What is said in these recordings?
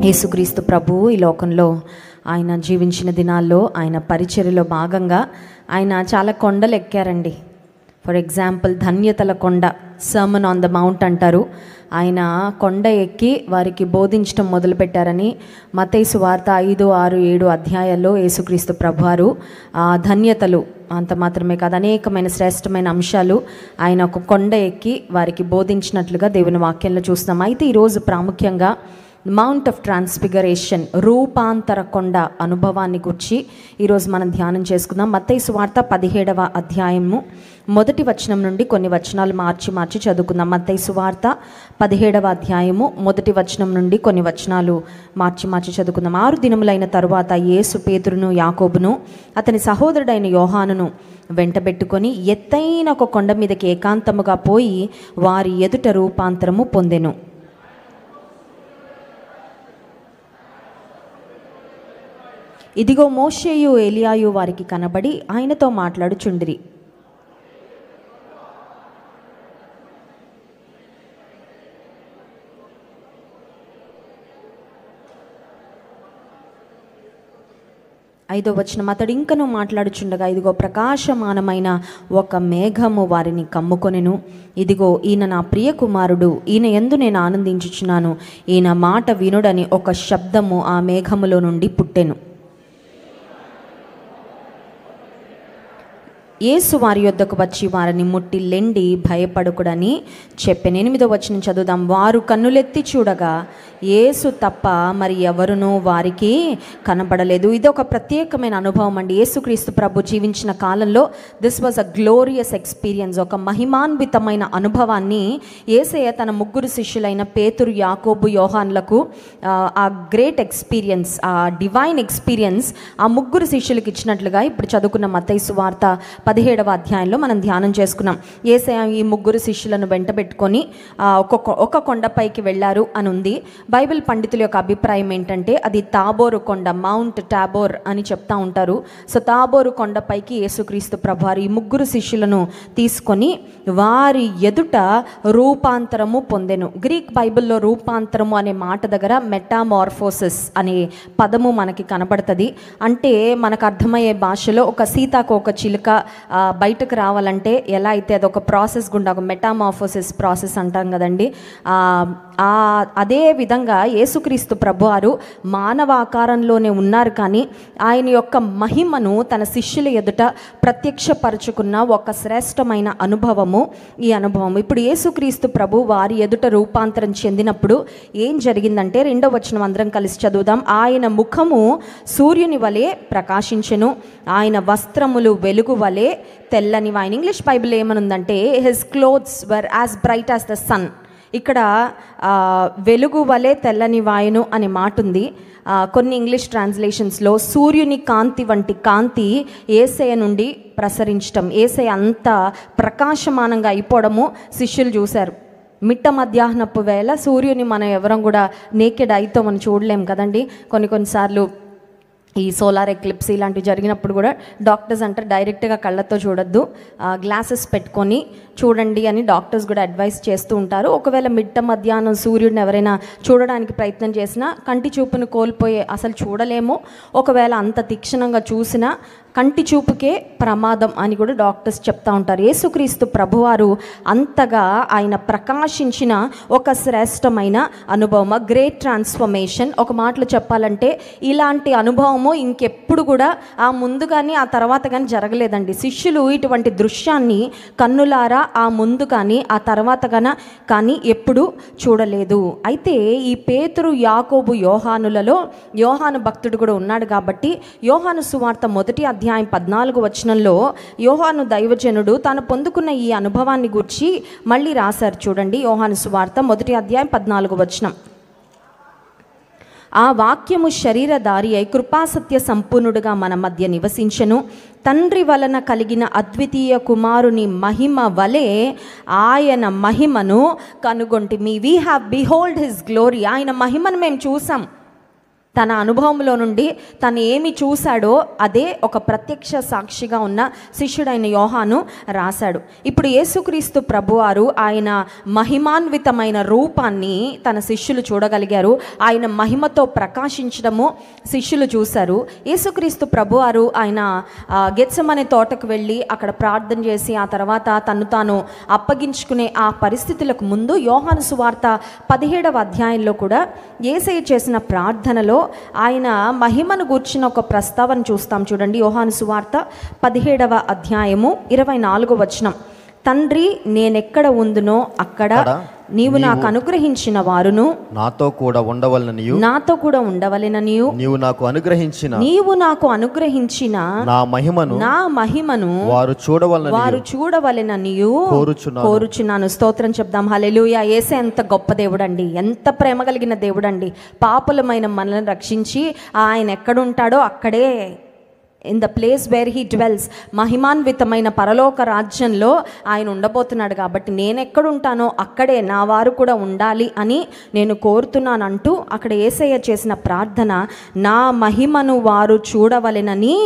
యేసుక్రీస్తు ప్రభువు ఈ లోకంలో ఆయన జీవించిన దినాల్లో ఆయన పరిచర్యలో భాగంగా ఆయన చాలా కొండలు ఎక్కారండి. ఫర్ ఎగ్జాంపుల్ ధన్యతల కొండ, సర్మన్ ఆన్ ద మౌంట్ అంటారు. ఆయన కొండ ఎక్కి వారికి బోధించడం మొదలుపెట్టారని మత్తయి సువార్త 5, 6, 7 అధ్యాయాల్లో యేసుక్రీస్తు ప్రభువారు ధన్యతలు అంత మాత్రమే కాదు, అనేకమైన శ్రేష్టమైన అంశాలు ఆయన ఒక కొండ ఎక్కి వారికి బోధించినట్లుగా దేవుని వాక్యంలో చూస్తున్నాం. అయితే ఈరోజు ప్రాముఖ్యంగా మౌంట్ ఆఫ్ ట్రాన్స్ఫిగరేషన్, రూపాంతర కొండ అనుభవాన్ని గురించి ఈరోజు మనం ధ్యానం చేసుకుందాం. మత్తయి సువార్త 17వ అధ్యాయము 1వ వచనం నుండి కొన్ని వచనాలు మార్చి చదువుకుందాం. మత్తయి సువార్త 17వ అధ్యాయము 1వ వచనం నుండి కొన్ని వచనాలు మార్చి చదువుకుందాం. 6 దినములైన తరువాత యేసు పేతురును, యాకోబును, అతని సహోదరుడైన యోహానును వెంటబెట్టుకొని ఎత్తైన ఒక కొండ మీదకి ఏకాంతముగా పోయి వారి ఎదుట రూపాంతరము పొందెను. ఇదిగో మోషేయు ఏలియాయు వారికి కనబడి ఆయనతో మాట్లాడుచుండిరి. ఐదో వచనం, అతడు ఇంకనూ మాట్లాడుచుండగా ఇదిగో ప్రకాశమానమైన ఒక మేఘము వారిని కమ్ముకొనెను. ఇదిగో ఈయన నా ప్రియ కుమారుడు, ఈయన యందు నేను ఆనందించుచున్నాను, ఈయన మాట వినుడని ఒక శబ్దము ఆ మేఘములో నుండి పుట్టెను. యేసు వారి యొద్దకు వచ్చి వారిని ముట్టి లెండి, భయపడకుడని చెప్పెను. 8వ వచనం చదువుదాం. వారు కన్నులెత్తి చూడగా యేసు తప్ప మరి ఎవరునూ వారికి కనబడలేదు. ఇది ఒక ప్రత్యేకమైన అనుభవం అండి. యేసుక్రీస్తు ప్రభు జీవించిన కాలంలో this was a glorious experience, ఒక మహిమాన్వితమైన అనుభవాన్ని యేసయ్య తన 3 శిష్యులైన పేతురు, యాకోబు, యోహాన్లకు ఆ గ్రేట్ ఎక్స్పీరియన్స్, ఆ డివైన్ ఎక్స్పీరియన్స్ ఆ 3 శిష్యులకు ఇచ్చినట్లుగా ఇప్పుడు చదువుకున్న మత్తయి సువార్త 17వ అధ్యాయంలో మనం ధ్యానం చేసుకున్నాం. యేసయ్య ఈ 3 శిష్యులను వెంటబెట్టుకొని ఒక కొండపైకి వెళ్ళారు అని ఉంది. బైబిల్ పండితుల యొక్క అభిప్రాయం ఏంటంటే అది తాబోరు కొండ, మౌంట్ టాబోర్ అని చెప్తా ఉంటారు. సో తాబోరు కొండపైకి యేసుక్రీస్తు ప్రభువారు ఈ 3 శిష్యులను తీసుకొని వారి ఎదుట రూపాంతరము పొందెను. గ్రీక్ బైబిల్లో రూపాంతరము అనే మాట దగ్గర మెటామార్ఫోసిస్ అనే పదము మనకి కనబడుతుంది. అంటే మనకు అర్థమయ్యే భాషలో ఒక సీతాకోక చిలుక బయటకు రావాలంటే ఎలా అయితే అదొక ప్రాసెస్ గుండా, ఒక మెటామార్ఫోసిస్ ప్రాసెస్ అంటాం కదండి. అదే విధంగా యేసుక్రీస్తు ప్రభువారు మానవ ఆకారంలోనే ఉన్నారు, కానీ ఆయన యొక్క మహిమను తన శిష్యుల ఎదుట ప్రత్యక్షపరుచుకున్న ఒక శ్రేష్టమైన అనుభవము ఈ అనుభవం. ఇప్పుడు యేసుక్రీస్తు ప్రభు వారి ఎదుట రూపాంతరం చెందినప్పుడు ఏం జరిగిందంటే 2వ వచనం అందరం కలిసి చదువుదాం. ఆయన ముఖము సూర్యుని వలె ప్రకాశించెను, ఆయన వస్త్రములు వెలుగు వలె తెల్లనివి. ఆయన ఇంగ్లీష్ బైబిల్ ఏమనుందంటే his clothes were as bright as the sun. ఇక్కడ వెలుగు వలె తెల్లని వాయును అనే మాట ఉంది. కొన్ని ఇంగ్లీష్ ట్రాన్స్లేషన్స్లో సూర్యుని కాంతి వంటి కాంతి యేసయ్య నుండి ప్రసరించటం, యేసయ్య అంత ప్రకాశమానంగా అయిపోవడము శిష్యులు చూశారు. మిట్ట మధ్యాహ్నపు వేళ సూర్యుని మనం ఎవరం కూడా నేకెడ్ ఐతో మనం చూడలేం కదండి. కొన్నిసార్లు ఈ సోలార్ ఎక్లిప్స్ ఇలాంటివి జరిగినప్పుడు కూడా డాక్టర్స్ అంటారు డైరెక్ట్గా కళ్ళతో చూడొద్దు, గ్లాసెస్ పెట్టుకొని చూడండి అని డాక్టర్స్ కూడా అడ్వైస్ చేస్తూ ఉంటారు. ఒకవేళ మిట్ట మధ్యాహ్నం సూర్యుడిని ఎవరైనా చూడడానికి ప్రయత్నం చేసినా కంటి చూపును కోల్పోయే, అసలు చూడలేము. ఒకవేళ అంత తీక్షణంగా చూసినా కంటి చూపుకే ప్రమాదం అని కూడా డాక్టర్స్ చెప్తా ఉంటారు. యేసుక్రీస్తు ప్రభువారు అంతగా ఆయన ప్రకాశించిన ఒక శ్రేష్టమైన అనుభవం, గ్రేట్ ట్రాన్స్ఫర్మేషన్. ఒక మాటలో చెప్పాలంటే ఇలాంటి అనుభవము ఇంకెప్పుడు కూడా ఆ ముందు కానీ ఆ తర్వాత కానీ జరగలేదండి. శిష్యులు ఇటువంటి దృశ్యాన్ని కన్నులారా ఆ ముందు కానీ ఆ తర్వాత కానీ ఎప్పుడు చూడలేదు. అయితే ఈ పేతురు, యాకోబు, యోహానులలో యోహాను భక్తుడు కూడా ఉన్నాడు కాబట్టి యోహాను సువార్త 1వ అధ్యాయం 14వ వచనంలో యోహాను దైవజనుడు తాను పొందుకున్న ఈ అనుభవాన్ని గురించి మళ్ళీ రాశారు. చూడండి, యోహాను సువార్త 1వ అధ్యాయం 14వ వచనం. ఆ వాక్యము శరీరధారి అయి కృపాసత్య సంపూర్ణుడుగా మన మధ్య నివసించెను. తండ్రి వలన కలిగిన అద్వితీయ కుమారుని మహిమ వలె ఆయన మహిమను కనుగొంటిమి. We have behold his glory. ఆయన మహిమను మేము చూసాం. తన అనుభవంలో నుండి తను ఏమి చూశాడో అదే ఒక ప్రత్యక్ష సాక్షిగా ఉన్న శిష్యుడైన యోహాను రాశాడు. ఇప్పుడు యేసుక్రీస్తు ప్రభువారు ఆయన మహిమాన్వితమైన రూపాన్ని తన శిష్యులు చూడగలిగారు. ఆయన మహిమతో ప్రకాశించడము శిష్యులు చూశారు. యేసుక్రీస్తు ప్రభువారు ఆయన గెత్సెమనే తోటకు వెళ్ళి అక్కడ ప్రార్థన చేసి ఆ తర్వాత తను తాను అప్పగించుకునే ఆ పరిస్థితులకు ముందు యోహాను సువార్త 17వ అధ్యాయంలో కూడా యేసయ్య చేసిన ప్రార్థనలో ఆయన మహిమను గూర్చిన ఒక ప్రస్తావన చూస్తాం. చూడండి, యోహాను సువార్త 17వ అధ్యాయము 24వ వచనం. తండ్రి, నేనెక్కడ ఉందునో అక్కడ నీవు నాకు అనుగ్రహించిన వారును నాతో కూడా ఉండవలెననియు నీవు నాకు అనుగ్రహించిన నా మహిమను వారు చూడవలెననియు కోరుచున్నాను. స్తోత్రం చెప్దాం. హల్లెలూయా. యేసే ఎంత గొప్ప దేవుడండి, ఎంత ప్రేమ కలిగిన దేవుడండి. పాపులమైన మనల్ని రక్షించి ఆయన ఎక్కడుంటాడో అక్కడే, in the place where he dwells, మహిమాన్వితమైన పరలోక రాజ్యంలో ఆయన ఉండబోతున్నాడు. కాబట్టి నేను ఎక్కడుంటానో అక్కడే నా వారు కూడా ఉండాలి అని నేను కోరుతున్నానంటూ అక్కడ యేసయ్య చేసిన ప్రార్థన, నా మహిమను వారు చూడవలెనని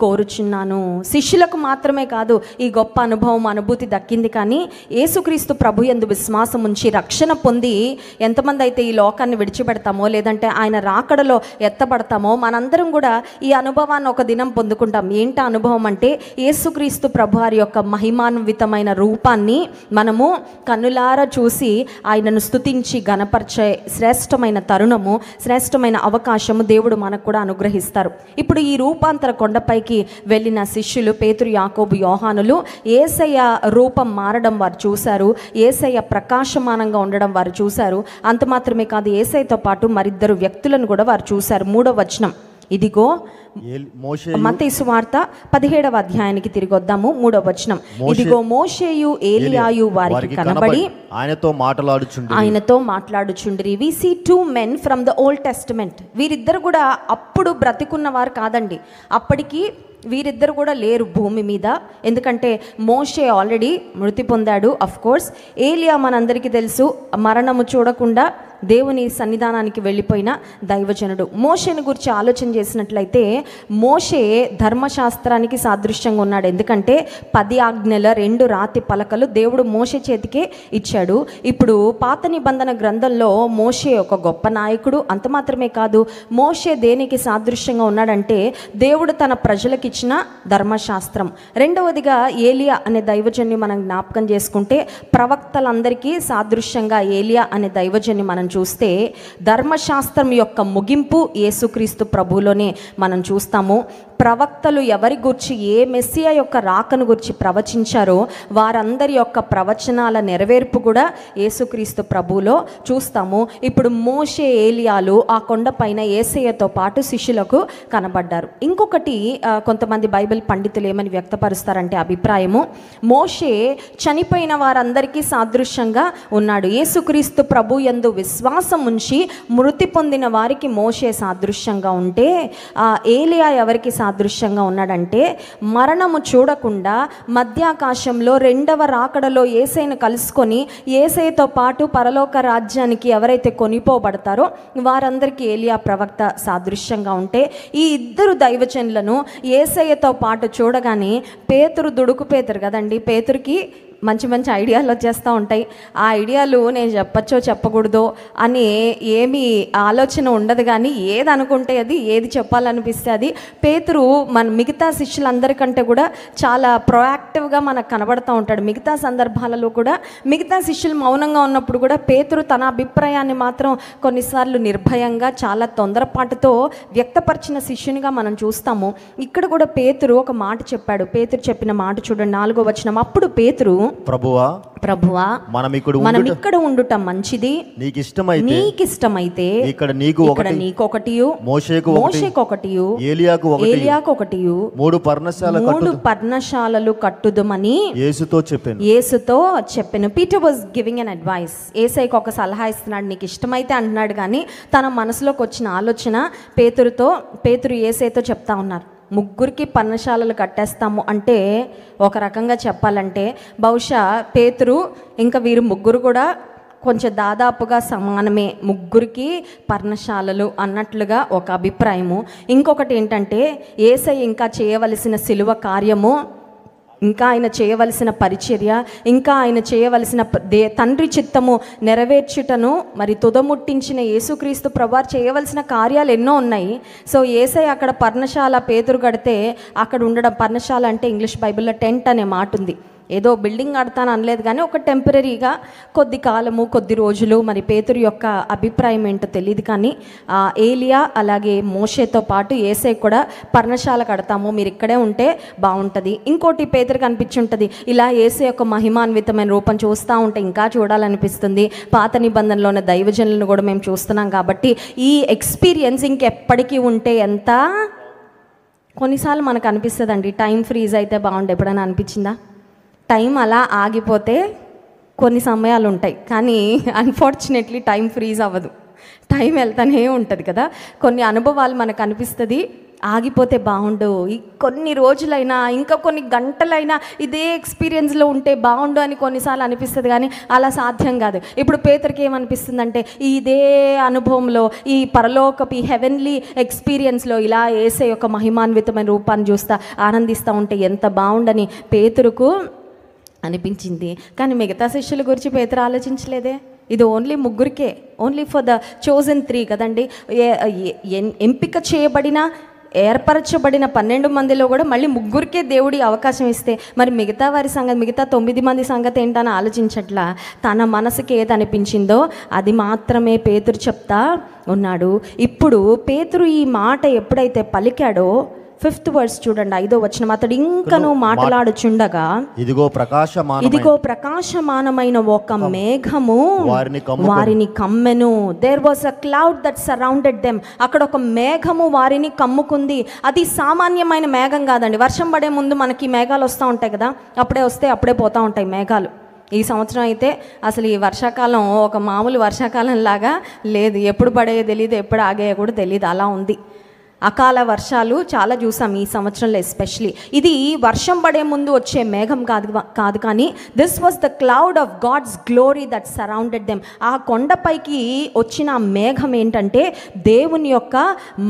కోరుచున్నాను. శిష్యులకు మాత్రమే కాదు ఈ గొప్ప అనుభూతి దక్కింది. కానీ యేసుక్రీస్తు ప్రభు యందు విశ్వాసం ఉంచి రక్షణ పొంది ఎంతమంది అయితే ఈ లోకాన్ని విడిచిపెడతామో లేదంటే ఆయన రాకడలో ఎత్తబడతామో మనందరం కూడా ఈ అనుభవాన్ని ఒక దినం పొందుకుంటాం. ఏంటి అనుభవం అంటే యేసుక్రీస్తు ప్రభువారి యొక్క మహిమాన్వితమైన రూపాన్ని మనము కన్నులారా చూసి ఆయనను స్తుతించి గణపరిచే శ్రేష్టమైన తరుణము, శ్రేష్టమైన అవకాశము దేవుడు మనకు కూడా అనుగ్రహిస్తారు. ఇప్పుడు ఈ రూపాంతర కొండపైకి వెళ్ళిన శిష్యులు పేతురు, యాకోబు, యోహానులు యేసయ్య రూపం మారడం వారు చూశారు. యేసయ్య ప్రకాశమానంగా ఉండడం వారు చూశారు. అంత మాత్రమే కాదు, యేసయ్యతో పాటు మరిద్దరు వ్యక్తులను కూడా వారు చూశారు. 3వ వచనం, ఇదిగో మత్తయి సువార్త 17వ అధ్యాయానికి తిరిగి వద్దాము. 3వ వచనం, ఇదిగో మోషేయు ఏలియాయు వారికి కనబడి ఆయనతో మాట్లాడుచుండిరి. We see 2 men from the Old Testament. వీరిద్దరు కూడా అప్పుడు బ్రతికున్న వారు కాదండి. అప్పటికి వీరిద్దరు కూడా లేరు భూమి మీద. ఎందుకంటే మోషే ఆల్రెడీ మృతి పొందాడు. అఫ్ కోర్స్ ఏలియా మనందరికీ తెలుసు, మరణము చూడకుండా దేవుని సన్నిధానానికి వెళ్ళిపోయిన దైవజనుడు. మోషేని గురించి ఆలోచన చేసినట్లయితే మోషే ధర్మశాస్త్రానికి సాదృశ్యంగా ఉన్నాడు. ఎందుకంటే 10 ఆజ్ఞల 2 రాతి పలకలు దేవుడు మోషే చేతికే ఇచ్చాడు. ఇప్పుడు పాత నిబంధన గ్రంథంలో మోషే ఒక గొప్ప నాయకుడు. అంత మాత్రమే కాదు, మోషే దేనికి సాదృశ్యంగా ఉన్నాడంటే దేవుడు తన ప్రజలకు ఇచ్చిన ధర్మశాస్త్రం. రెండవదిగా ఏలియా అనే దైవజన్ని మనం జ్ఞాపకం చేసుకుంటే ప్రవక్తలందరికీ సాదృశ్యంగా ఏలియా అనే దైవజన్ని మనం చూస్తే ధర్మశాస్త్రం యొక్క ముగింపు యేసుక్రీస్తు ప్రభువులోనే మనం చూస్తాము. ప్రవక్తలు ఎవరి గురించి ఏ మెస్సియా యొక్క రాకను గురించి ప్రవచించారో వారందరి యొక్క ప్రవచనాల నెరవేర్పు కూడా యేసుక్రీస్తు ప్రభువులో చూస్తాము. ఇప్పుడు మోషే, ఏలియాలు ఆ కొండపైన యేసయ్యతో పాటు శిష్యులకు కనబడ్డారు. ఇంకొకటి కొంతమంది బైబిల్ పండితులు ఏమని వ్యక్తపరుస్తారంటే అభిప్రాయము, మోషే చనిపోయిన వారందరికీ సాదృశ్యంగా ఉన్నాడు. యేసుక్రీస్తు ప్రభు యందు విశ్వాసం ఉంచి మృతి పొందిన వారికి మోషే సాదృశ్యంగా ఉంటే ఏలియా ఎవరికి సాదృశ్యంగా ఉన్నాడంటే మరణము చూడకుండా మధ్యాకాశంలో 2వ రాకడలో యేసయ్యను కలుసుకొని యేసయ్యతో పాటు పరలోక రాజ్యానికి ఎవరైతే కొనిపోబడతారో వారందరికీ ఏలియా ప్రవక్త సాదృశ్యంగా ఉంటే ఈ ఇద్దరు దైవజనులను యేసయ్యతో పాటు చూడగానే పేతురు దుడుకు పేతురు కదండి, పేతురుకి మంచి మంచి ఐడియాలు వచ్చేస్తూ ఉంటాయి. ఆ ఐడియాలు నేను చెప్పచ్చో చెప్పకూడదో అని ఏమీ ఆలోచన ఉండదు. కానీ ఏది అనుకుంటే అది, ఏది చెప్పాలనిపిస్తే అది. పేతురు మన మిగతా శిష్యులందరికంటే కూడా చాలా ప్రొయాక్టివ్గా మనకు కనబడుతూ ఉంటాడు. మిగతా సందర్భాలలో కూడా మిగతా శిష్యులు మౌనంగా ఉన్నప్పుడు కూడా పేతురు తన అభిప్రాయాన్ని మాత్రం కొన్నిసార్లు నిర్భయంగా చాలా తొందరపాటుతో వ్యక్తపరిచిన శిష్యునిగా మనం చూస్తాము. ఇక్కడ కూడా పేతురు ఒక మాట చెప్పాడు. పేతురు చెప్పిన మాట చూడండి, 4వ వచనం, అప్పుడు పేతురు, ప్రభువా మనం ఇక్కడ ఉండుట మంచిది, నీకిష్టమైతే ఇక్కడ నీకొకటియు మోషేకొకటియు ఏలియాకు ఒకటియు 3 పర్ణశాలలు కట్టుదుమని యేసుతో చెప్పెను. Peter was giving an advice. యేసయ్యకు ఒక సలహా ఇస్తున్నాడు, నీకు ఇష్టమైతే అంటున్నాడు. కానీ తన మనసులోకి వచ్చిన ఆలోచన పేతురు యేసయ్యతో చెప్తా ఉన్నారు. 3 పర్ణశాలలు కట్టేస్తాము అంటే ఒక రకంగా చెప్పాలంటే బహుశా పేతురు ఇంకా వీరు 3 కూడా కొంచెం దాదాపుగా సమానమే, ముగ్గురికి పర్ణశాలలు అన్నట్లుగా ఒక అభిప్రాయము. ఇంకొకటి ఏంటంటే యేసయ్య ఇంకా చేయవలసిన సిలువ కార్యము, ఇంకా ఆయన చేయవలసిన పరిచర్య, ఇంకా ఆయన చేయవలసిన తండ్రి చిత్తము నెరవేర్చుటను మరి తుదముట్టించిన యేసుక్రీస్తు ప్రభువారు చేయవలసిన కార్యాలు ఎన్నో ఉన్నాయి. సో యేసయ్య అక్కడ పర్ణశాల పేతురు కడితే అక్కడ ఉండడం, పర్ణశాల అంటే ఇంగ్లీష్ బైబిల్లో టెంట్ అనే మాట ఉంది. ఏదో బిల్డింగ్ కడతాను అనలేదు కానీ ఒక టెంపరీగా కొద్ది కాలము, కొద్ది రోజులు. మరి పేతురు యొక్క అభిప్రాయం ఏంటో తెలియదు కానీ ఏలియా అలాగే మోషేతో పాటు యేసయ్య కూడా పర్ణశాల కడతాము, మీరు ఇక్కడే ఉంటే బాగుంటుంది. ఇంకోటి పేతురు కనిపించుంటుంది, ఇలా యేసయ్య యొక్క మహిమాన్వితమైన రూపం చూస్తూ ఉంటే ఇంకా చూడాలనిపిస్తుంది. పాత నిబంధనలోని దైవజనులను కూడా మేము చూస్తున్నాం కాబట్టి ఈ ఎక్స్పీరియన్స్ ఇంకెప్పటికీ ఉంటే ఎంత. కొన్నిసార్లు మనకు అనిపిస్తుందండి టైం ఫ్రీజ్ అయితే బాగుండే, ఎప్పుడైనా అనిపించిందా? టైం అలా ఆగిపోతే కొన్ని సమయాలు ఉంటాయి, కానీ అన్ఫార్చునేట్లీ టైం ఫ్రీజ్ అవ్వదు, టైం వెళ్తానే ఉంటుంది కదా. కొన్ని అనుభవాలు మనకు అనిపిస్తుంది ఆగిపోతే బాగుండు, కొన్ని రోజులైనా ఇంకా కొన్ని గంటలైనా ఇదే ఎక్స్పీరియన్స్లో ఉంటే బాగుండు అని కొన్నిసార్లు అనిపిస్తుంది, కానీ అలా సాధ్యం కాదు. ఇప్పుడు పేతురుకి ఏమనిపిస్తుందంటే ఇదే అనుభవంలో, ఈ పరలోకపు ఈ హెవెన్లీ ఎక్స్పీరియన్స్లో ఇలా యేసయ్య యొక్క మహిమాన్వితమైన రూపాన్ని చూస్తా ఆనందిస్తూ ఉంటే ఎంత బాగుండని పేతురుకు అనిపించింది. కానీ మిగతా శిష్యుల గురించి పేతురు ఆలోచించలేదే. ఇది ఓన్లీ ముగ్గురికే, ఓన్లీ ఫర్ ద చోజన్ 3 కదండి. ఎంపిక చేయబడిన ఏర్పరచబడిన 12 మందిలో కూడా మళ్ళీ ముగ్గురికే దేవుడి అవకాశం ఇస్తే మరి మిగతా వారి సంగతి, మిగతా 9 మంది సంగతి ఏంటని ఆలోచించట్లా. తన మనసుకి ఏది అనిపించిందో అది మాత్రమే పేతురు చెప్తా ఉన్నాడు. ఇప్పుడు పేతురు ఈ మాట ఎప్పుడైతే పలికాడో 5th verse చూడండి, 5వ వచనం, అతడు ఇంకను మాట్లాడుచుండగా ఇదిగో ప్రకాశమానమైన ఒక మేఘము వారిని కమ్మెను. There was a cloud that surrounded them. అక్కడ ఒక మేఘము వారిని కమ్ముకుంది. అది సామాన్యమైన మేఘం కాదండి. వర్షం పడే ముందు మనకి మేఘాలు వస్తూ ఉంటాయి కదా, అప్పుడే వస్తే అప్పుడే పోతూ ఉంటాయి మేఘాలు. ఈ సంవత్సరం అయితే అసలు ఈ వర్షాకాలం ఒక మామూలు వర్షాకాలం లాగా లేదు, ఎప్పుడు పడేయో తెలియదు, ఎప్పుడు ఆగేయో కూడా తెలియదు, అలా ఉంది. అకాల వర్షాలు చాలా చూసాం ఈ సంవత్సరంలో ఎస్పెషలీ. ఇది వర్షం పడే ముందు వచ్చే మేఘం కాదు కానీ this was the cloud of God's glory that surrounded them. ఆ కొండపైకి వచ్చిన మేఘం ఏంటంటే దేవుని యొక్క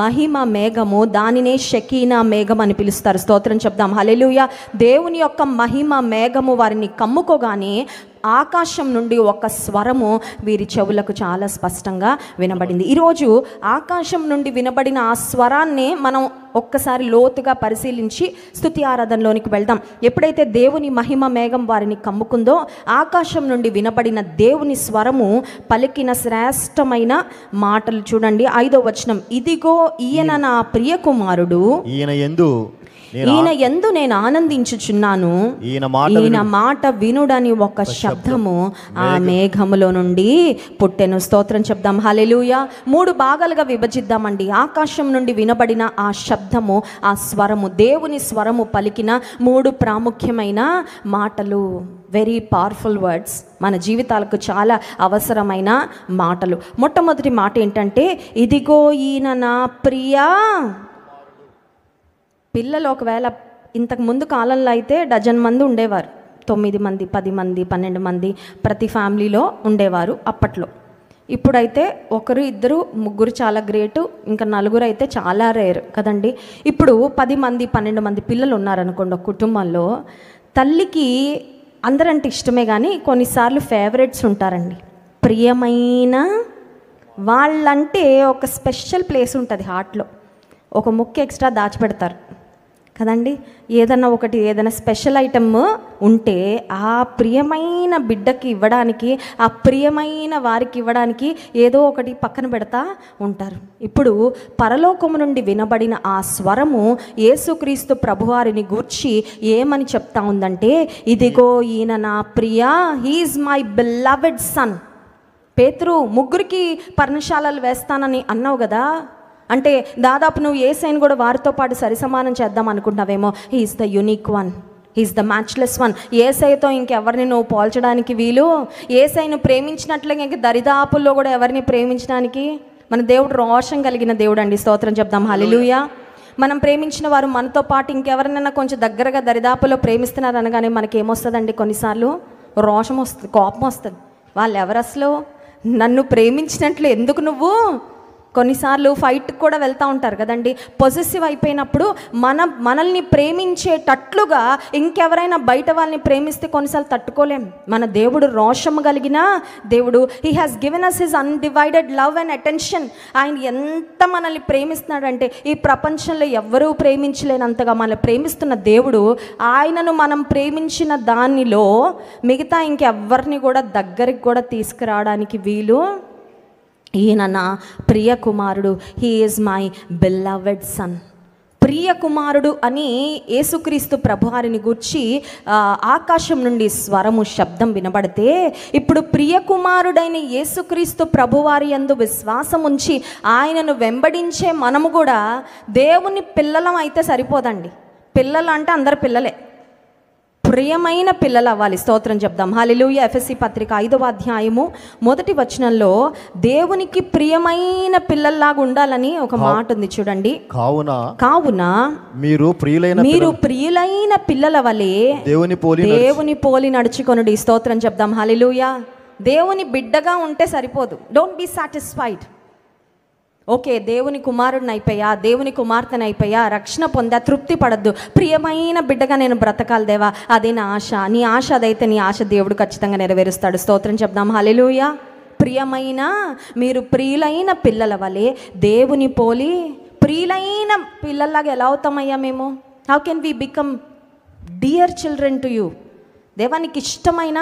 మహిమ మేఘము. దానినే షకీనా మేఘం అని పిలుస్తారు. స్తోత్రం చెప్దాం, హల్లెలూయా. దేవుని యొక్క మహిమ మేఘము వారిని కమ్ముకోగానే ఆకాశం నుండి ఒక స్వరము వీరి చెవులకు చాలా స్పష్టంగా వినబడింది. ఈరోజు ఆకాశం నుండి వినబడిన ఆ స్వరాన్ని మనం ఒక్కసారి లోతుగా పరిశీలించి స్తుతి ఆరాధనలోనికి వెళ్దాం. ఎప్పుడైతే దేవుని మహిమ మేఘం వారిని కమ్ముకుందో ఆకాశం నుండి వినబడిన దేవుని స్వరము పలికిన శ్రేష్టమైన మాటలు చూడండి. 5వ వచనం, ఇదిగో ఈయన నా ప్రియ కుమారుడు, ఈయన యందు నేను ఆనందించుచున్నాను, ఈయన మాట వినుడని ఒక శబ్దము ఆ మేఘములో నుండి పుట్టెను. స్తోత్రం చెప్దాం, హల్లెలూయా. 3 భాగాలుగా విభజిద్దామండి. ఆకాశం నుండి వినబడిన ఆ శబ్దము, ఆ స్వరము, దేవుని స్వరము పలికిన 3 ప్రాముఖ్యమైన మాటలు. వెరీ పవర్ఫుల్ వర్డ్స్, మన జీవితాలకు చాలా అవసరమైన మాటలు. మొట్టమొదటి మాట ఏంటంటే ఇదిగో ఈయన నా ప్రియా. పిల్లలు ఒకవేళ ఇంతకు ముందు కాలంలో అయితే 12 మంది ఉండేవారు, 9 మంది, 10 మంది, 12 మంది ప్రతి ఫ్యామిలీలో ఉండేవారు అప్పట్లో. ఇప్పుడైతే 1, 2, 3 చాలా గ్రేటు, ఇంకా 4 అయితే చాలా రేర్ కదండి. ఇప్పుడు 10 మంది, 12 మంది పిల్లలు ఉన్నారనుకోండి ఒక కుటుంబంలో, తల్లికి అందరంటే ఇష్టమే కానీ కొన్నిసార్లు ఫేవరెట్స్ ఉంటారండి. ప్రియమైన వాళ్ళంటే ఒక స్పెషల్ ప్లేస్ ఉంటుంది హార్ట్లో, ఒక ముక్క ఎక్స్ట్రా దాచిపెడతారు కదండి. ఏదైనా స్పెషల్ ఐటమ్ ఉంటే ఆ ప్రియమైన బిడ్డకి ఇవ్వడానికి, ఆ ప్రియమైన వారికి ఇవ్వడానికి ఏదో ఒకటి పక్కన పెడతా ఉంటారు. ఇప్పుడు పరలోకము నుండి వినబడిన ఆ స్వరము యేసుక్రీస్తు ప్రభువారిని గూర్చి ఏమని చెప్తా ఉందంటే ఇదిగో ఈయన నా ప్రియా, హీఈస్ మై బిలవెడ్ సన్. పేతురు, ముగ్గురికి పర్ణశాలలు వేస్తానని అన్నావు కదా, అంటే దాదాపు నువ్వు యేసయ్యను కూడా వారితో పాటు సరిసమానం చేద్దాం అనుకుంటున్నావేమో. He is the unique one, he is the matchless one. యేసయ్యతో ఇంకెవరిని నువ్వు పోల్చడానికి వీలు, యేసయ్యను ప్రేమించినట్లుగా ఇంక దరిదాపుల్లో కూడా ఎవరిని ప్రేమించడానికి. మన దేవుడు రోషం కలిగిన దేవుడు అండి. స్తోత్రం చెప్దాం, హల్లెలూయా. మనం ప్రేమించిన వారు మనతో పాటు ఇంకెవరినైనా కొంచెం దగ్గరగా దరిదాపుల్లో ప్రేమిస్తున్నారు అనగానే మనకేమొస్తుందండి, కొన్నిసార్లు రోషం వస్తుంది, కోపం వస్తుంది. వాళ్ళు ఎవరు అసలు? నన్ను ప్రేమించినట్లు ఎందుకు నువ్వు? కొన్నిసార్లు ఫైట్కి కూడా వెళ్తూ ఉంటారు కదండి. పొసెసివ్ అయిపోయినప్పుడు మనల్ని ప్రేమించేటట్లుగా ఇంకెవరైనా బయట వాళ్ళని ప్రేమిస్తే కొన్నిసార్లు తట్టుకోలేం. మన దేవుడు రోషము కలిగిన దేవుడు. He has given us his undivided love and attention. ఆయన ఎంత మనల్ని ప్రేమిస్తున్నాడంటే ఈ ప్రపంచంలో ఎవ్వరూ ప్రేమించలేనంతగా మనల్ని ప్రేమిస్తున్న దేవుడు, ఆయనను మనం ప్రేమించిన దానిలో మిగతా ఇంకెవ్వరిని కూడా దగ్గరికి కూడా తీసుకురావడానికి వీలు. ఈయన నా ప్రియ కుమారుడు, he is my beloved son. ప్రియ కుమారుడు అని యేసుక్రీస్తు ప్రభువారిని గూర్చి ఆకాశం నుండి స్వరము శబ్దం వినబడితే, ఇప్పుడు ప్రియ కుమారుడైన యేసుక్రీస్తు ప్రభువారి యందు విశ్వాసం ఉంచి ఆయనను వెంబడించే మనము కూడా దేవుని పిల్లలం అయితే సరిపోదండి. పిల్లలు అంటే అందరు పిల్లలే, ప్రియమైన పిల్లలు అవ్వాలి. స్తోత్రం చెప్దాం. హల్లెలూయా. ఎఫెసీ పత్రిక 5వ అధ్యాయము 1వ వచనంలో దేవునికి ప్రియమైన పిల్లల్లాగా ఉండాలని ఒక మాట ఉంది చూడండి. కావున మీరు ప్రియులైన పిల్లల వలె దేవుని పోలి నడుచుకొనుడి. స్తోత్రం చెప్దాం. హల్లెలూయా. దేవుని బిడ్డగా ఉంటే సరిపోదు. Don't be satisfied. ఓకే, దేవుని కుమారుడిని అయిపోయా, దేవుని కుమార్తెని అయిపోయా, రక్షణ పొందా, తృప్తి పడద్దు. ప్రియమైన బిడ్డగా నేను బ్రతకాలి దేవా, అదే నా ఆశ. నీ ఆశ అదైతే నీ ఆశ దేవుడు ఖచ్చితంగా నెరవేరుస్తాడు. స్తోత్రం చెప్దాం. హల్లెలూయా. మీరు ప్రియులైన పిల్లల వలె దేవుని పోలి. ప్రియులైన పిల్లల్లాగా ఎలా అవుతామయ్యా మేము? How can we become dear children to you? దేవానికి ఇష్టమైన.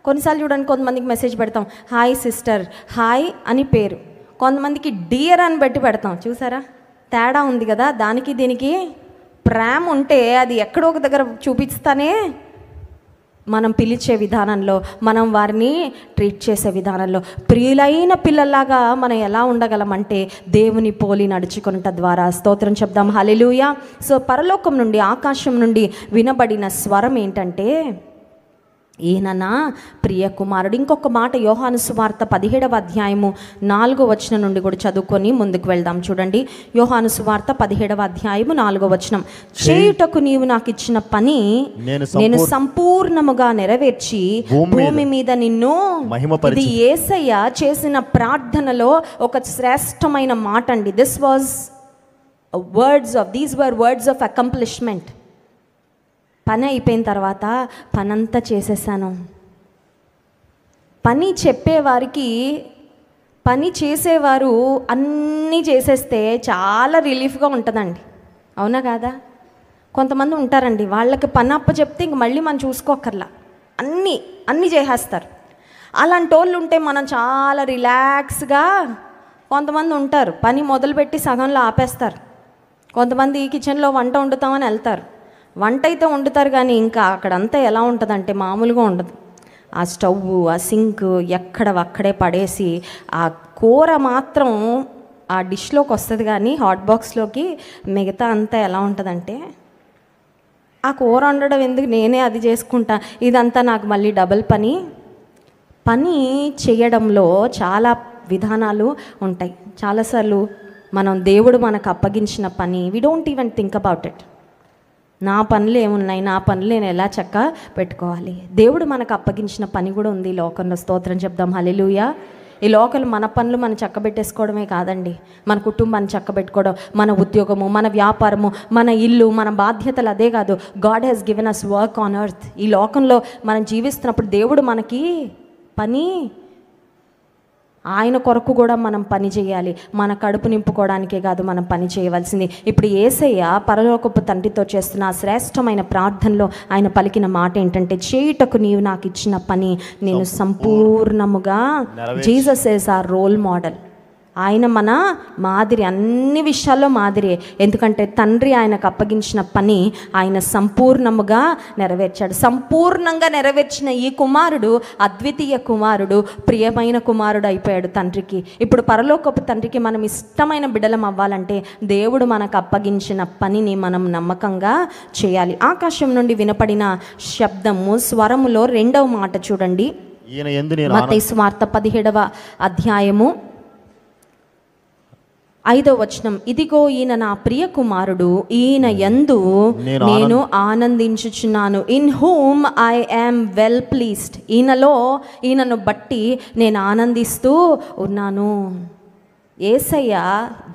కొన్నిసార్లు చూడండి, కొంతమందికి మెసేజ్ పెడతాం, హాయ్ సిస్టర్, హాయ్ అని పేరు. కొంతమందికి డియర్ అని బట్టి పెడతాం. చూసారా, తేడా ఉంది కదా. దానికి దీనికి ప్రేమ ఉంటే అది ఎక్కడో ఒక దగ్గర చూపిస్తానే. మనం పిలిచే విధానంలో, మనం వారిని ట్రీట్ చేసే విధానంలో ప్రియులైన పిల్లల్లాగా మనం ఎలా ఉండగలమంటే దేవుని పోలి నడుచుకున్నట ద్వారా. స్తోత్రం చెప్దాం. హల్లెలూయా. సో పరలోకం నుండి, ఆకాశం నుండి వినబడిన స్వరం ఏంటంటే, ఈయన నా ప్రియ కుమారుడు. ఇంకొక మాట యోహాను సువార్త 17వ అధ్యాయము 4వ వచనం నుండి కూడా చదువుకొని ముందుకు వెళ్దాం. చూడండి, యోహాను సువార్త 17వ అధ్యాయము 4వ వచనం. చేయుటకు నీవు నాకు ఇచ్చిన పని నేను సంపూర్ణముగా నెరవేర్చి భూమి మీద నిన్ను. ఇది యేసయ్య చేసిన ప్రార్థనలో ఒక శ్రేష్టమైన మాట అండి. These were words of accomplishment. పని అయిపోయిన తర్వాత పనంతా చేసేసాను. పని చెప్పేవారికి, పని చేసేవారు అన్నీ చేసేస్తే చాలా రిలీఫ్గా ఉంటుందండి. అవునా కాదా? కొంతమంది ఉంటారండి, వాళ్ళకి పని అప్ప చెప్తే ఇంక మళ్ళీ మనం చూసుకోకర్లా, అన్నీ చేసేస్తారు. అలాంటి వాళ్ళు ఉంటే మనం చాలా రిలాక్స్గా. కొంతమంది ఉంటారు, పని మొదలుపెట్టి సగంలో ఆపేస్తారు. కొంతమంది కిచెన్లో వంట వండుతామని వెళ్తారు. వంట అయితే వండుతారు, కానీ ఇంకా అక్కడంతా ఎలా ఉంటుందంటే మామూలుగా ఉండదు. ఆ స్టవ్, ఆ సింక్ అక్కడే పడేసి ఆ కూర మాత్రం ఆ డిష్లోకి వస్తుంది, కానీ హాట్ బాక్స్లోకి మిగతా అంతా ఎలా ఉంటుందంటే, ఆ కూర వండడం ఎందుకు, నేనే అది చేసుకుంటా, ఇదంతా నాకు మళ్ళీ డబుల్ పని. పని చేయడంలో చాలా విధానాలు ఉంటాయి. చాలాసార్లు దేవుడు మనకు అప్పగించిన పని, we don't even think about it. నా పనులు ఏమున్నాయి, నా పనులు నేను ఎలా చక్క పెట్టుకోవాలి. దేవుడు మనకు అప్పగించిన పని కూడా ఉంది ఈ లోకంలో. స్తోత్రం చెప్దాం. హల్లెలూయా. ఈ లోకంలో మన పనులు మనం చక్కబెట్టేసుకోవడమే కాదండి, మన కుటుంబాన్ని చక్కబెట్టుకోవడం, మన ఉద్యోగము, మన వ్యాపారము, మన ఇల్లు, మన బాధ్యతలు. అదే కాదు, God has given us work on earth. ఈ లోకంలో మనం జీవిస్తున్నప్పుడు దేవుడు మనకి పని, ఆయన కొరకు కూడా మనం పని చేయాలి. మన కడుపు నింపుకోవడానికే కాదు మనం పని చేయవలసింది. ఇప్పుడు యేసయ్య పరలోకపు తండ్రితో చేస్తున్న శ్రేష్టమైన ప్రార్థనలో ఆయన పలికిన మాట ఏంటంటే, చేయుటకు నీవు నాకు ఇచ్చిన పని నేను సంపూర్ణముగా. Jesus is our role model. ఆయన మన మాదిరి, అన్ని విషయాల్లో మాదిరి. ఎందుకంటే తండ్రి ఆయనకు అప్పగించిన పని ఆయన సంపూర్ణముగా నెరవేర్చాడు. సంపూర్ణంగా నెరవేర్చిన ఈ కుమారుడు అద్వితీయ కుమారుడు, ప్రియమైన కుమారుడు అయిపోయాడు తండ్రికి. ఇప్పుడు పరలోకపు తండ్రికి మనం ఇష్టమైన బిడ్డలం అవ్వాలంటే దేవుడు మనకు అప్పగించిన పనిని మనం నమ్మకంగా చేయాలి. ఆకాశం నుండి వినపడిన శబ్దము, స్వరములో 2వ మాట చూడండి. మత్తయి సువార్త 17వ అధ్యాయము 5వ వచనం, ఇదిగో ఈయన నా ప్రియ కుమారుడు, ఈయన యందు నేను ఆనందించుచున్నాను. In whom I am well pleased. ఈయనను బట్టి నేను ఆనందిస్తూ ఉన్నాను. Yesayya,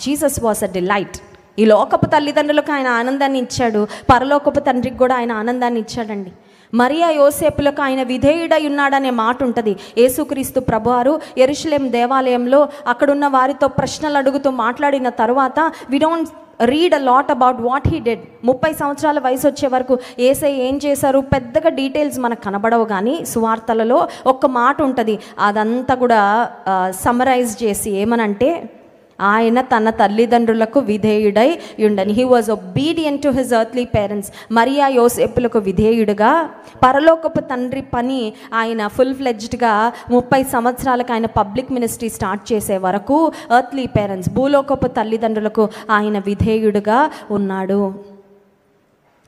Jesus was a delight. ఈ లోకపు తల్లిదండ్రులకు ఆయన ఆనందాన్ని ఇచ్చాడు, పరలోకపు తండ్రికి కూడా ఆయన ఆనందాన్ని ఇచ్చాడండి. మరియా యోసేపులకు ఆయన విధేయుడై ఉన్నాడనే మాట ఉంటుంది. యేసుక్రీస్తు ప్రభువారు యెరూషలేం దేవాలయంలో అక్కడున్న వారితో ప్రశ్నలు అడుగుతూ మాట్లాడిన తర్వాత we don't read a lot about what he did. 30 సంవత్సరాల వయసు వచ్చే వరకు యేసయ్య ఏం చేశారు పెద్దగా డీటెయిల్స్ మనకు కనబడవు, కానీ సువార్తలలో ఒక్క మాట ఉంటుంది. అదంతా కూడా సమ్మరైజ్ చేసి ఏమనంటే, ఆయన తన తల్లిదండ్రులకు విధేయుడై ఉండని. He was obedient to his earthly parents. Maria యోసేపులకు విధేయుడుగా పరలోకపు తండ్రి పని ఆయన ఫుల్ ఫ్లెడ్జ్డ్గా 30 సంవత్సరాలకు ఆయన పబ్లిక్ మినిస్ట్రీ స్టార్ట్ చేసే వరకు ఎర్త్లీ పేరెంట్స్, భూలోకపు తల్లిదండ్రులకు ఆయన విధేయుడుగా ఉన్నాడు.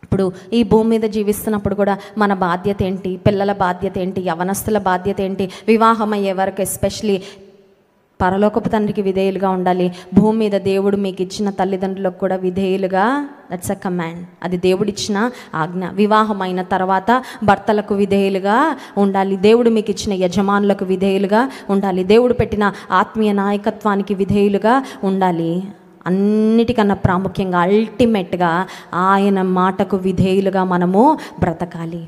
ఇప్పుడు ఈ భూమి మీద జీవిస్తున్నప్పుడు కూడా మన బాధ్యత ఏంటి, పిల్లల బాధ్యత ఏంటి, యవనస్తుల బాధ్యత ఏంటి, వివాహం అయ్యే వరకు ఎస్పెషలీ పరలోకపు తండ్రికి విధేయులుగా ఉండాలి. భూమి మీద దేవుడు మీకు ఇచ్చిన తల్లిదండ్రులకు కూడా విధేయులుగా, దట్స్ అ కమాండ్, అది దేవుడిచ్చిన ఆజ్ఞ. వివాహం అయిన తర్వాత భర్తలకు విధేయులుగా ఉండాలి. దేవుడు మీకు ఇచ్చిన యజమానులకు విధేయులుగా ఉండాలి. దేవుడు పెట్టిన ఆత్మీయ నాయకత్వానికి విధేయులుగా ఉండాలి. అన్నిటికన్నా ప్రాముఖ్యంగా అల్టిమేట్గా ఆయన మాటకు విధేయులుగా మనము బ్రతకాలి.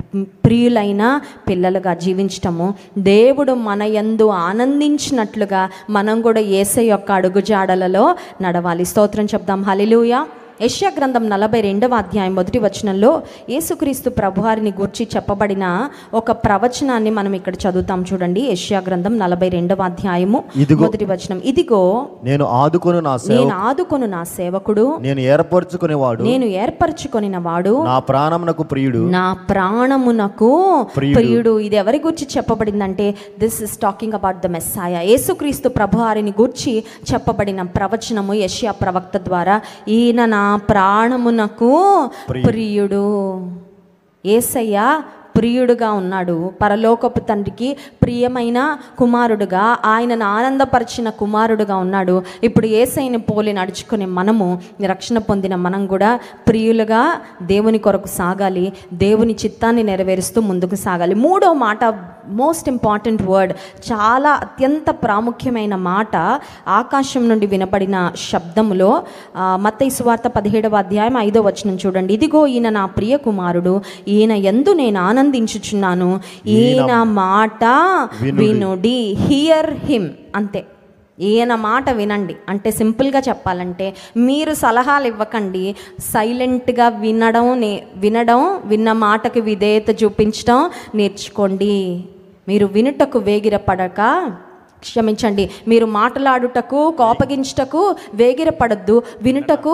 ప్రియులైన పిల్లలుగా జీవించటము, దేవుడు మన యందు ఆనందించినట్లుగా మనం కూడా యేసయ్య యొక్క అడుగుజాడలలో నడవాలి. స్తోత్రం చెప్దాం. హల్లెలూయా. యెషయా గ్రంథం 42వ అధ్యాయం 1వ వచనంలో యేసుక్రీస్తు ప్రభువారిని గూర్చి చెప్పబడిన ఒక ప్రవచనాన్ని మనం ఇక్కడ చదువుతాం. చూడండి, యెషయా గ్రంథం 42వ అధ్యాయము 1వ వచనం, ఇదిగో నేను ఆదుకొను నా సేవకుడు, నేను ఏర్పరచుకొనిన వాడు, నా ప్రాణమునకు ప్రియుడు. ఇది ఎవరి గురించి చెప్పబడిందంటే, this is talking about the messiah. యేసుక్రీస్తు ప్రభువారిని గూర్చి చెప్పబడిన ప్రవచనము యెషయా ప్రవక్త ద్వారా, ఈయన నా ప్రాణమునకు ప్రియుడు. యేసయ్య ప్రియుడుగా ఉన్నాడు, పరలోకపు తండ్రికి ప్రియమైన కుమారుడుగా, ఆయనను ఆనందపరిచిన కుమారుడుగా ఉన్నాడు. ఇప్పుడు యేసయ్యని పోలి నడుచుకునే మనము, రక్షణ పొందిన మనం కూడా ప్రియులుగా దేవుని కొరకు సాగాలి, దేవుని చిత్తాన్ని నెరవేరుస్తూ ముందుకు సాగాలి. మూడో మాట, మోస్ట్ ఇంపార్టెంట్ వర్డ్, చాలా అత్యంత ప్రాముఖ్యమైన మాట ఆకాశం నుండి వినపడిన శబ్దములో మత్తయి సువార్త 17వ అధ్యాయం 5వ వచనం చూడండి. ఇదిగో ఈయన నా ప్రియ కుమారుడు, ఈయన యందు నేను ఆనందించుచున్నాను, ఈయన మాట వినుడి. Hear him. అంతే, ఈయన మాట వినండి. అంటే సింపుల్గా చెప్పాలంటే, మీరు సలహాలు ఇవ్వకండి, సైలెంట్గా విన్న మాటకు విధేయత చూపించడం నేర్చుకోండి. మీరు వినుటకు వేగిరపడక, మీరు మాట్లాడుటకు కోపగించుటకు వేగిరపడద్దు, వినుటకు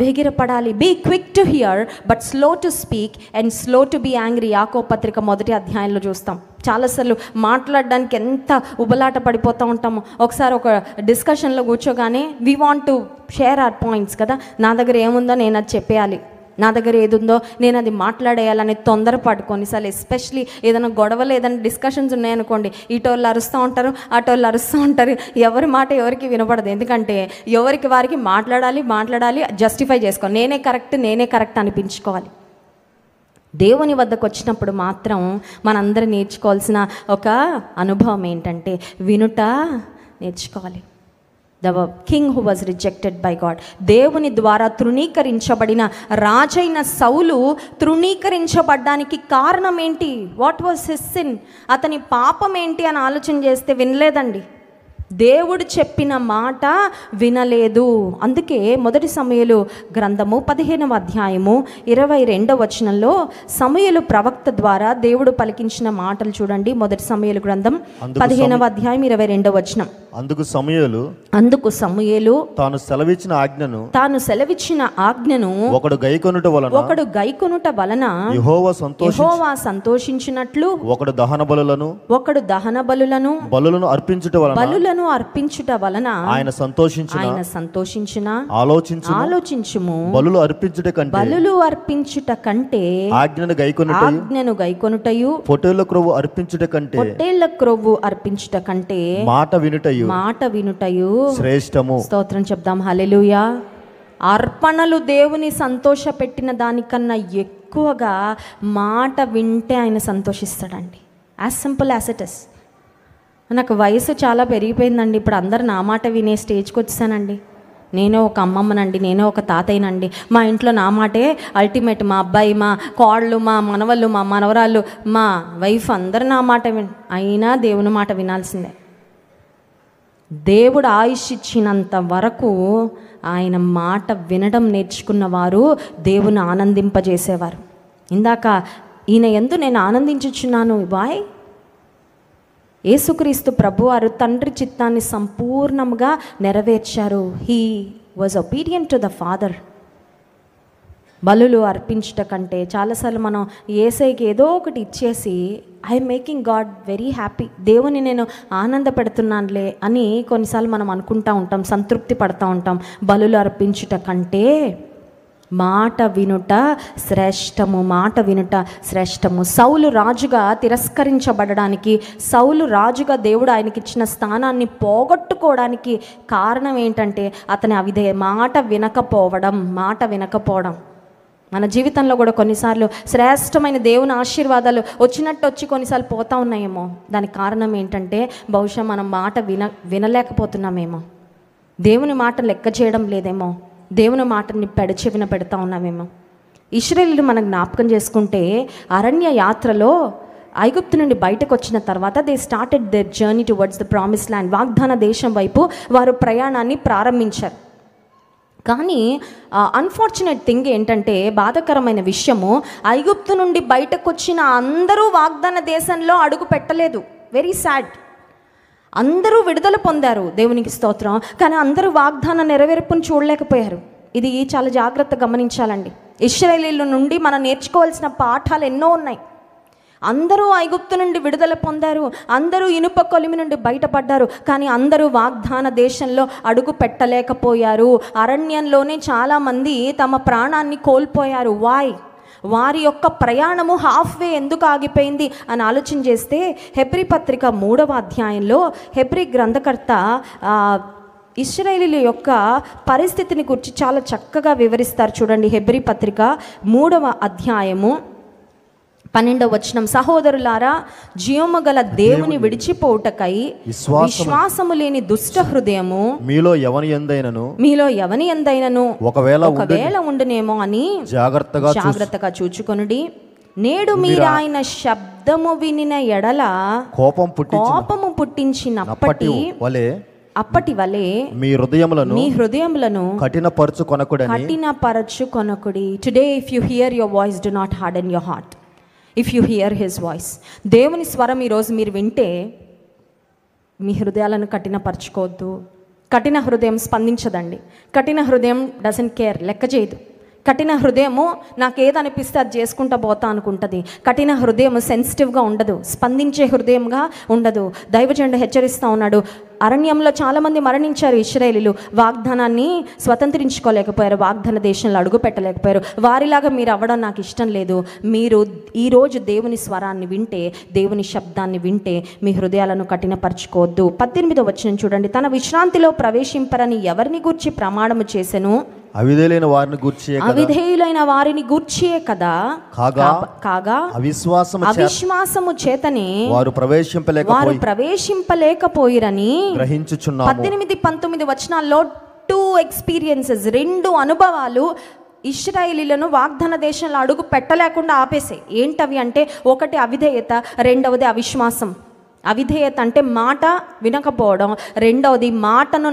వేగిరపడాలి. Be quick to hear but slow to speak and slow to be angry. యాకోబు పత్రిక 1వ అధ్యాయంలో చూస్తాం. చాలాసార్లు మాట్లాడడానికి ఎంత ఉబలాట పడిపోతూ ఉంటాము. ఒకసారి ఒక డిస్కషన్లో కూర్చోగానే we want to share our points కదా, నా దగ్గర ఏముందో నేను అది చెప్పేయాలి, నా దగ్గర ఏది ఉందో నేను అది మాట్లాడేయాలని తొందరపడు. కొన్నిసార్లు ఎస్పెషలీ ఏదైనా గొడవలు, ఏదైనా డిస్కషన్స్ ఉన్నాయనుకోండి, ఇటోళ్ళు అరుస్తూ ఉంటారు, అటోళ్ళు అరుస్తూ ఉంటారు, ఎవరి మాట ఎవరికి వినపడదు. ఎందుకంటే ఎవరికి వారికి మాట్లాడాలి, జస్టిఫై చేసుకోవాలి, నేనే కరెక్ట్ అనిపించుకోవాలి. దేవుని వద్దకు వచ్చినప్పుడు మాత్రం మనందరం నేర్చుకోవాల్సిన ఒక అనుభవం ఏంటంటే, వినుట నేర్చుకోవాలి. The king who was rejected by God, దేవుని ద్వారా తృణీకరించబడిన రాజైన సౌలు తృణీకరించబడ్డానికి కారణం ఏంటి? What was his sin? అతని పాపం ఏంటి అని ఆలోచన చేస్తే వినలేదండి, దేవుడు చెప్పిన మాట వినలేదు. అందుకే 1 సమూయేలు గ్రంథము 15వ అధ్యాయము 22వ వచనంలో సమూయేలు ప్రవక్త ద్వారా దేవుడు పలికించిన మాటలు చూడండి. 1 సమూయేలు గ్రంథం 15వ అధ్యాయం 22వ వచనం. అందుకు సమూయేలు తాను సెలవిచ్చిన ఆజ్ఞను ఒకడు గైకొనుట వలన యెహోవా సంతోషించినట్లు ఒకడు దహన బలులను బలులను అర్పించుట వలన ఆయన సంతోషించిన ఆలోచించుము. బలులు అర్పించుట కంటే ఆజ్ఞను గైకొనుటయు పొట్టేళ్ల క్రొవ్వు అర్పించుట కంటే మాట వినుటయు శ్రేష్టము. స్తోత్రం చెప్దాం. హల్లెలూయా. అర్పణలు దేవుని సంతోష పెట్టిన దానికన్నా ఎక్కువగా మాట వింటే ఆయన సంతోషిస్తాడండి. As simple as it is. నాకు వయసు చాలా పెరిగిపోయిందండి. ఇప్పుడు అందరు నా మాట వినే స్టేజ్కి వచ్చానండి. నేనే ఒక అమ్మమ్మనండి, నేనే ఒక తాతయ్యనండి. మా ఇంట్లో నా మాటే అల్టిమేట్. మా అబ్బాయి, మా కోడళ్ళు, మా మనవళ్ళు, మా మనవరాళ్ళు, మా వైఫ్ అందరు నా మాట అయినా దేవుని మాట వినాల్సిందే. దేవుడు ఆయుష్ ఇచ్చినంత వరకు ఆయన మాట వినడం నేర్చుకున్న వారు దేవుని ఆనందింపజేసేవారు. ఇందాక ఈయన యందు నేను ఆనందించుచున్నాను. బాయ్, యేసుక్రీస్తు ప్రభువారు తండ్రి చిత్తాన్ని సంపూర్ణంగా నెరవేర్చారు. He was obedient to the father. బలులు అర్పించుట కంటే చాలాసార్లు మనం యేసయ్యకి ఏదో ఒకటి ఇచ్చేసి I'm making God very happy, దేవుని నేను ఆనంద పెడుతున్నానులే అని కొన్నిసార్లు మనం అనుకుంటూ ఉంటాం, సంతృప్తి పడుతూ ఉంటాం. బలులు అర్పించుట కంటే మాట వినుట శ్రేష్టము. సౌలు రాజుగా తిరస్కరించబడడానికి, సౌలు రాజుగా దేవుడు ఆయనకి ఇచ్చిన స్థానాన్ని పోగొట్టుకోవడానికి కారణం ఏంటంటే అతని మాట వినకపోవడం. మన జీవితంలో కూడా కొన్నిసార్లు శ్రేష్టమైన దేవుని ఆశీర్వాదాలు వచ్చినట్టు వచ్చి కొన్నిసార్లు పోతూ ఉన్నాయేమో. దానికి కారణం ఏంటంటే బహుశా మనం మాట వినలేకపోతున్నామేమో, దేవుని మాట లెక్క చేయడం లేదేమో, దేవుని మాటని పెడచెవిన పెడతా ఉన్నామేమో. ఇశ్రాయేలీయులు మనం జ్ఞాపకం చేసుకుంటే అరణ్య యాత్రలో ఐగుప్తు నుండి బయటకు వచ్చిన తర్వాత they started their journey towards the promise land. వాగ్దాన దేశం వైపు వారు ప్రయాణాన్ని ప్రారంభించారు. కానీ అన్ఫార్చునేట్ థింగ్ ఏంటంటే, బాధాకరమైన విషయము, ఐగుప్తు నుండి బయటకు వచ్చిన అందరూ వాగ్దాన దేశంలో అడుగు పెట్టలేదు. Very sad. అందరూ విడుదల పొందారు, దేవునికి స్తోత్రం. కానీ అందరూ వాగ్దాన నెరవేర్పును చూడలేకపోయారు. ఇది చాలా జాగ్రత్తగా గమనించాలండి. ఇశ్రాయేలీయుల నుండి మనం నేర్చుకోవాల్సిన పాఠాలు ఎన్నో ఉన్నాయి. అందరూ ఐగుప్తు నుండి విడుదల పొందారు, అందరూ ఇనుప కొలిమి నుండి బయటపడ్డారు, కానీ అందరూ వాగ్దాన దేశంలో అడుగు పెట్టలేకపోయారు. అరణ్యంలోనే చాలామంది తమ ప్రాణాన్ని కోల్పోయారు. వారి యొక్క ప్రయాణము హాఫ్వే ఎందుకు ఆగిపోయింది అని ఆలోచన చేస్తే హెబ్రీ పత్రిక 3వ అధ్యాయంలో హెబ్రీ గ్రంథకర్త ఇశ్రాయేలీయుల యొక్క పరిస్థితిని గురించి చాలా చక్కగా వివరిస్తారు. చూడండి, హెబ్రీ పత్రిక 3వ అధ్యాయము 12వ వచనం. సహోదరులారా, జీవము గల దేవుని విడిచిపోవుటకై విశ్వాసము లేని దుష్ట హృదయము మీలో ఎవని యందైనను ఒకవేళ ఉండునేమో అని జాగ్రత్తగా చూచుకొనుడి. నేడు మీరు ఆయన శబ్దము వినిన ఎడల కోపము పుట్టించినప్పటి వలె మీ హృదయములను కఠినపరచుకొనకుడి. Today if you hear your voice, do not harden your heart. If you hear his voice, దేవుని స్వరం ఈరోజు మీరు వింటే మీ హృదయాలను కఠినపరచుకోవద్దు. కఠిన హృదయం స్పందించదండి. కఠిన హృదయం డజంట్ కేర్, లెక్క చేయదు. కఠిన హృదయము నాకు ఏదనిపిస్తే అది చేసుకుంటా పోతా అనుకుంటుంది. కఠిన హృదయం సెన్సిటివ్గా ఉండదు, స్పందించే హృదయంగా ఉండదు. దైవజనుడు హెచ్చరిస్తూ ఉన్నాడు, అరణ్యంలో చాలామంది మరణించారు ఇశ్రాయేలీయులు, వాగ్దానాన్ని స్వతంత్రించుకోలేకపోయారు, వాగ్దాన దేశంలో అడుగు పెట్టలేకపోయారు. వారిలాగా మీరు అవ్వడం నాకు ఇష్టం లేదు. మీరు ఈరోజు దేవుని స్వరాన్ని వింటే, దేవుని శబ్దాన్ని వింటే మీ హృదయాలను కఠినపరచుకోవద్దు. 18వ వచనం చూడండి. తన విశ్రాంతిలో ప్రవేశింపరని ఎవరిని గూర్చి ప్రమాణము చేసెను? అవిధేయులైన వారిని గూర్చియే కదా. కాగా అవిశ్వాసము చేతనే వారు ప్రవేశింపలేకపోయిరని గ్రహించుచున్నాము. 18-19 వచనాల్లో 2 ఎక్స్పీరియన్సెస్, 2 అనుభవాలు ఇశ్రాయేలీయులను వాగ్దాన దేశంలో అడుగు పెట్టలేకుండా ఆపేసాయి. ఏంటవి అంటే, ఒకటి అవిధేయత, రెండవది అవిశ్వాసం. అవిధేయత అంటే మాట వినకపోవడం, రెండవది మాటను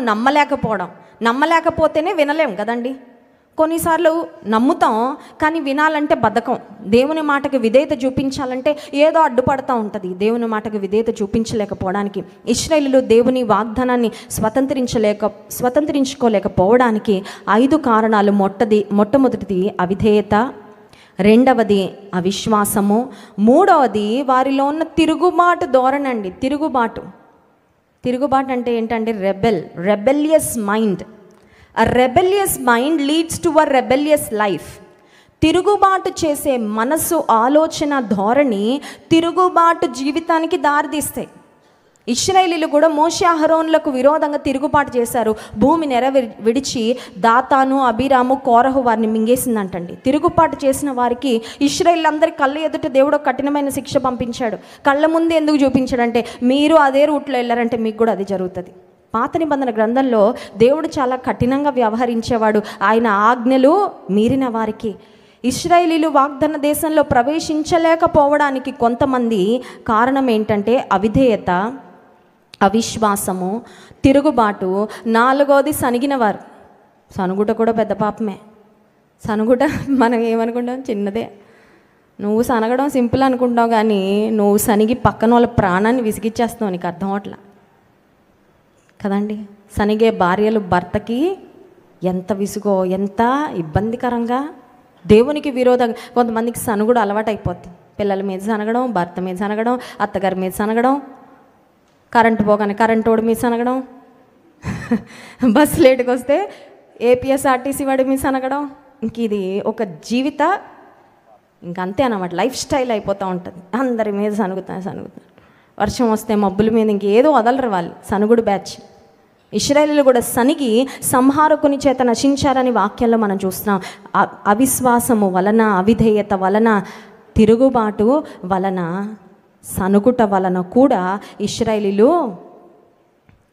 నమ్మలేకపోతేనే వినలేం కదండి. కొన్నిసార్లు నమ్ముతాం కానీ వినాలంటే బద్ధకం. దేవుని మాటకు విధేయత చూపించాలంటే ఏదో అడ్డుపడతా ఉంటుంది. దేవుని మాటకు విధేయత చూపించలేకపోవడానికి ఇశ్రాయేలీయులు దేవుని వాగ్దానాన్ని స్వతంత్రించుకోలేకపోవడానికి 5 కారణాలు. మొట్టమొదటిది అవిధేయత, రెండవది అవిశ్వాసము, మూడవది వారిలో ఉన్న తిరుగుబాటు ధోరణి అండి. తిరుగుబాటు అంటే ఏంటంటే rebellious mind. A rebellious mind leads to a rebellious life. తిరుగుబాటు చేసే మనసు, ఆలోచన, ధోరణి తిరుగుబాటు జీవితానికి దారితీస్తాయి. ఇశ్రాయేలీలు కూడా మోషే అహరోనులకు విరోధంగా తిరుగుబాటు చేశారు. భూమి విడిచి దాతాను, అబీరాము, కోరహు వారిని మింగేసిందంటండి. తిరుగుబాటు చేసిన వారికి ఇశ్రాయేలీలందరి కళ్ళ ఎదుట దేవుడు కఠినమైన శిక్ష పంపించాడు. కళ్ళ ముందు ఎందుకు చూపించాడంటే, మీరు అదే రూట్లో వెళ్ళారంటే మీకు కూడా అది జరుగుతుంది. పాత నిబంధన గ్రంథంలో దేవుడు చాలా కఠినంగా వ్యవహరించేవాడు. ఆయన ఆజ్ఞలు మీరిన వారికి. ఇశ్రాయేలీలు వాగ్దాన దేశంలో ప్రవేశించలేకపోవడానికి కొంతమంది కారణం ఏంటంటే అవిధేయత, అవిశ్వాసము, తిరుగుబాటు. 4వది సనిగినవారు. సనుగుట కూడా పెద్ద పాపమే. సనుగుట మనం ఏమనుకుంటాం, చిన్నదే. నువ్వు సనగడం సింపుల్ అనుకుంటావు, కానీ నువ్వు సనిగి పక్కన వాళ్ళ ప్రాణాన్ని విసిగిచ్చేస్తావు. నీకు అర్థం అవట్లా కదండి. సనిగే భార్యలు భర్తకి ఎంత విసుగో, ఎంత ఇబ్బందికరంగా. దేవునికి విరోధంగా కొంతమందికి సనుగుడు అలవాటు అయిపోద్ది. పిల్లల మీద సనగడం, భర్త మీద సనగడం, అత్తగారి మీద సనగడం, కరెంటు పోగానే కరెంటోడి మీద సనగడం, బస్సు లేటుకు వస్తే ఏపీఎస్ఆర్టీసీ వాడి మీద సనగడం. ఇంక ఇది ఒక జీవిత ఇంకంతే అన్నమాట, లైఫ్ స్టైల్ అయిపోతూ ఉంటుంది. అందరి మీద సనుగుతారు. వర్షం వస్తే మబ్బుల మీద ఇంకేదో వదలరు వాళ్ళు. సనుగుడు బ్యాచ్. ఇశ్రాయేలీలు కూడా సనిగి సంహారకుని చేత నశించారని వాక్యంలో మనం చూస్తున్నాం. అవిశ్వాసము వలన, అవిధేయత వలన, తిరుగుబాటు వలన, సనుగుట వలన కూడా ఇశ్రాయేలీలు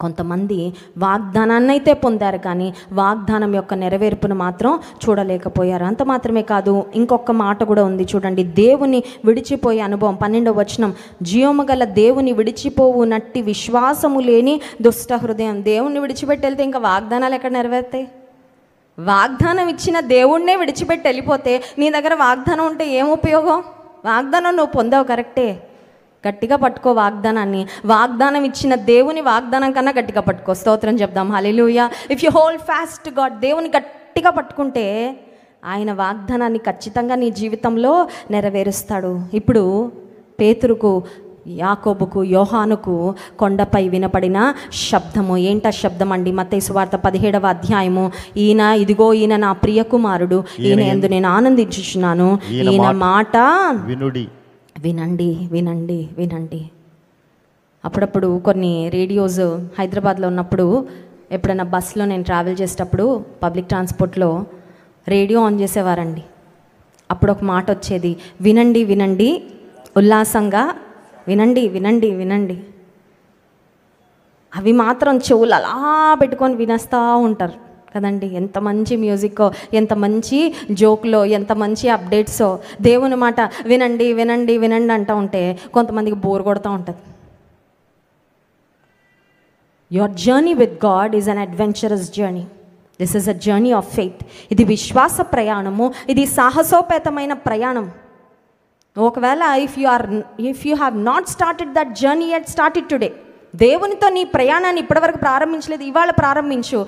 కొంతమంది వాగ్దానాన్ని అయితే పొందారు, కానీ వాగ్దానం యొక్క నెరవేర్పును మాత్రం చూడలేకపోయారు. అంత మాత్రమే కాదు, ఇంకొక మాట కూడా ఉంది చూడండి. దేవుని విడిచిపోయే అనుభవం. 12వ వచనం, జీవము గల దేవుని విడిచిపోవు నట్టి విశ్వాసము లేని దుష్ట హృదయం. దేవుణ్ణి విడిచిపెట్టి వెళ్తే ఇంకా వాగ్దానాలు ఎక్కడ నెరవేరుతాయి? వాగ్దానం ఇచ్చిన దేవుణ్ణే విడిచిపెట్టి వెళ్ళిపోతే నీ దగ్గర వాగ్దానం ఉంటే ఏం ఉపయోగం? వాగ్దానం నువ్వు పొందావు కరెక్టే, గట్టిగా పట్టుకో వాగ్దానాన్ని. వాగ్దానం ఇచ్చిన దేవుని వాగ్దానం కన్నా గట్టిగా పట్టుకో. స్తోత్రం చెప్దాం. హల్లెలూయా. If you hold fast God, దేవుని గట్టిగా పట్టుకుంటే ఆయన వాగ్దానాన్ని ఖచ్చితంగా నీ జీవితంలో నెరవేరుస్తాడు. ఇప్పుడు పేతురుకు, యాకోబుకు, యోహానుకు కొండపై వినపడిన శబ్దము. ఏంటా శబ్దం అండి? మత్తయి సువార్త 17వ అధ్యాయము. ఇదిగో ఈయన నా ప్రియ కుమారుడు, ఈయన యందు నేను ఆనందించుచున్నాను, ఈయన మాట వినండి. వినండి. అప్పుడప్పుడు కొన్ని రేడియోస్ హైదరాబాద్లో ఉన్నప్పుడు, ఎప్పుడైనా బస్సులో నేను ట్రావెల్ చేసేటప్పుడు పబ్లిక్ ట్రాన్స్పోర్ట్లో రేడియో ఆన్ చేసేవారండి. అప్పుడు ఒక మాట వచ్చేది, వినండి ఉల్లాసంగా వినండి. అవి మాత్రం చెవులు అలా పెట్టుకొని వినేస్తూ ఉంటారు కదండి. ఎంత మంచి మ్యూజిక్కో, ఎంత మంచి జోక్లో, ఎంత మంచి అప్డేట్సో. దేవుని మాట వినండి అంటూ ఉంటే కొంతమందికి బోర్ కొడుతూ ఉంటుంది. Your journey with God is an adventurous journey. This is a journey of faith. ఇది విశ్వాస ప్రయాణము, ఇది సాహసోపేతమైన ప్రయాణం. ఒకవేళ if you have not started that journey yet, start it today. దేవునితో నీ ప్రయాణాన్ని ఇప్పటివరకు ప్రారంభించలేదు, ఇవాళ ప్రారంభించు.